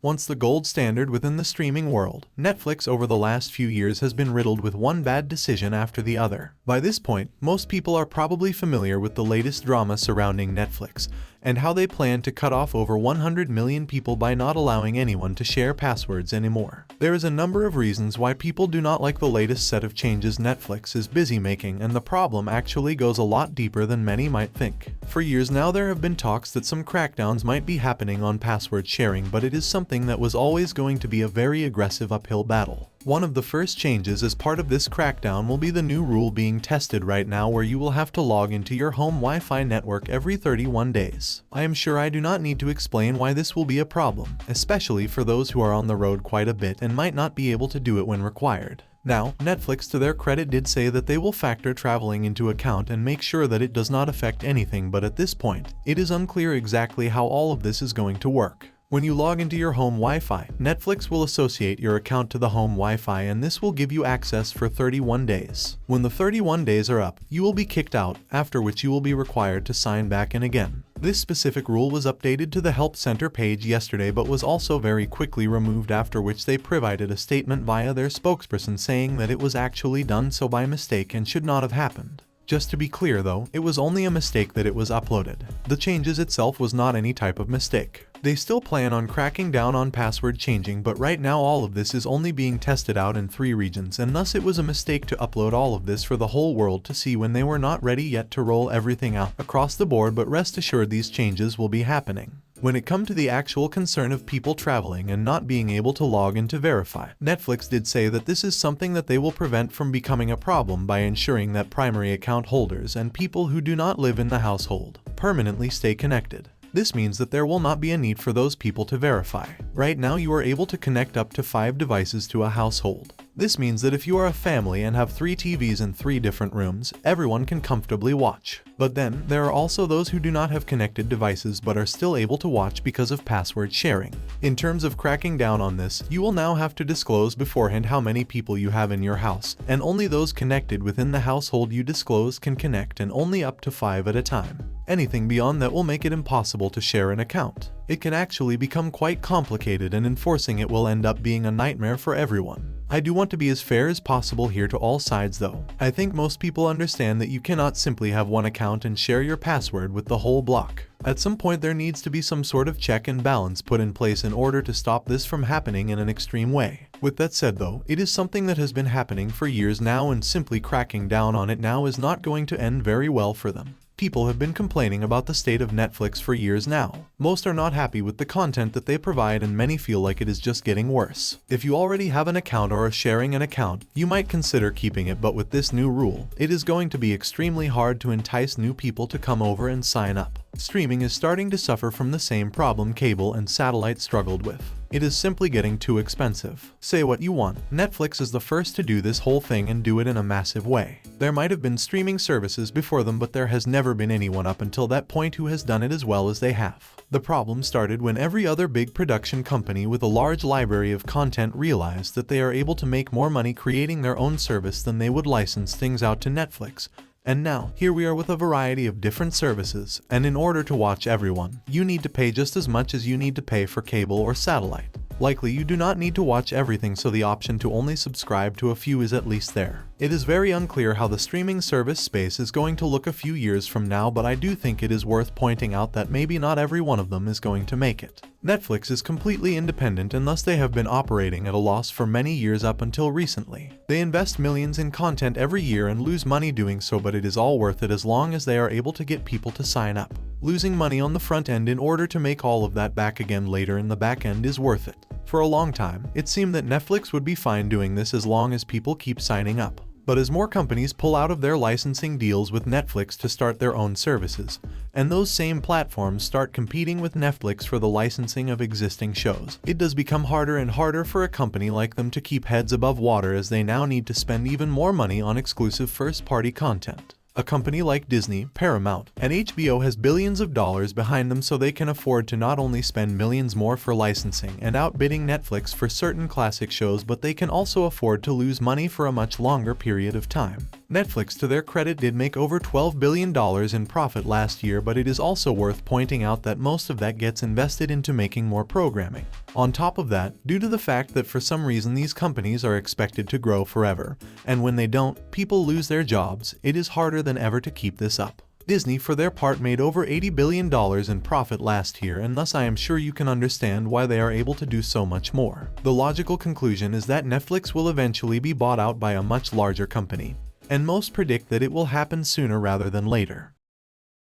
Once the gold standard within the streaming world, Netflix over the last few years has been riddled with one bad decision after the other. By this point, most people are probably familiar with the latest drama surrounding Netflix, and how they plan to cut off over 100 million people by not allowing anyone to share passwords anymore. There is a number of reasons why people do not like the latest set of changes Netflix is busy making, and the problem actually goes a lot deeper than many might think. For years now there have been talks that some crackdowns might be happening on password sharing, but it is something that was always going to be a very aggressive uphill battle. One of the first changes as part of this crackdown will be the new rule being tested right now, where you will have to log into your home Wi-Fi network every 31 days. I am sure I do not need to explain why this will be a problem, especially for those who are on the road quite a bit and might not be able to do it when required. Now, Netflix, to their credit, did say that they will factor traveling into account and make sure that it does not affect anything, but at this point, it is unclear exactly how all of this is going to work. When you log into your home Wi-Fi, Netflix will associate your account to the home Wi-Fi, and this will give you access for 31 days. When the 31 days are up, you will be kicked out, after which you will be required to sign back in again. This specific rule was updated to the Help Center page yesterday, but was also very quickly removed, after which they provided a statement via their spokesperson saying that it was actually done so by mistake and should not have happened. Just to be clear though, it was only a mistake that it was uploaded. The changes itself was not any type of mistake. They still plan on cracking down on password changing, but right now all of this is only being tested out in 3 regions, and thus it was a mistake to upload all of this for the whole world to see when they were not ready yet to roll everything out across the board, but rest assured these changes will be happening. When it comes to the actual concern of people traveling and not being able to log in to verify, Netflix did say that this is something that they will prevent from becoming a problem by ensuring that primary account holders and people who do not live in the household permanently stay connected. This means that there will not be a need for those people to verify. Right now you are able to connect up to 5 devices to a household. This means that if you are a family and have 3 TVs in 3 different rooms, everyone can comfortably watch. But then, there are also those who do not have connected devices but are still able to watch because of password sharing. In terms of cracking down on this, you will now have to disclose beforehand how many people you have in your house, and only those connected within the household you disclose can connect, and only up to 5 at a time. Anything beyond that will make it impossible to share an account. It can actually become quite complicated, and enforcing it will end up being a nightmare for everyone. I do want to be as fair as possible here to all sides though. I think most people understand that you cannot simply have one account and share your password with the whole block. At some point there needs to be some sort of check and balance put in place in order to stop this from happening in an extreme way. With that said though, it is something that has been happening for years now, and simply cracking down on it now is not going to end very well for them. People have been complaining about the state of Netflix for years now. Most are not happy with the content that they provide, and many feel like it is just getting worse. If you already have an account or are sharing an account, you might consider keeping it, but with this new rule, it is going to be extremely hard to entice new people to come over and sign up. Streaming is starting to suffer from the same problem cable and satellite struggled with. It is simply getting too expensive. Say what you want, Netflix is the first to do this whole thing and do it in a massive way. There might have been streaming services before them, but there has never been anyone up until that point who has done it as well as they have. The problem started when every other big production company with a large library of content realized that they are able to make more money creating their own service than they would license things out to Netflix. And now, here we are with a variety of different services, and in order to watch everyone, you need to pay just as much as you need to pay for cable or satellite. Likely you do not need to watch everything, so the option to only subscribe to a few is at least there. It is very unclear how the streaming service space is going to look a few years from now, but I do think it is worth pointing out that maybe not every one of them is going to make it. Netflix is completely independent, and thus they have been operating at a loss for many years up until recently. They invest millions in content every year and lose money doing so, but it is all worth it as long as they are able to get people to sign up. Losing money on the front end in order to make all of that back again later in the back end is worth it. For a long time, it seemed that Netflix would be fine doing this as long as people keep signing up. But as more companies pull out of their licensing deals with Netflix to start their own services, and those same platforms start competing with Netflix for the licensing of existing shows, it does become harder and harder for a company like them to keep heads above water, as they now need to spend even more money on exclusive first-party content. A company like Disney, Paramount, and HBO has billions of dollars behind them, so they can afford to not only spend millions more for licensing and outbidding Netflix for certain classic shows, but they can also afford to lose money for a much longer period of time. Netflix, to their credit, did make over $12 billion in profit last year, but it is also worth pointing out that most of that gets invested into making more programming. On top of that, due to the fact that for some reason these companies are expected to grow forever, and when they don't, people lose their jobs, it is harder than ever to keep this up. Disney, for their part, made over $80 billion in profit last year, and thus I am sure you can understand why they are able to do so much more. The logical conclusion is that Netflix will eventually be bought out by a much larger company, and most predict that it will happen sooner rather than later.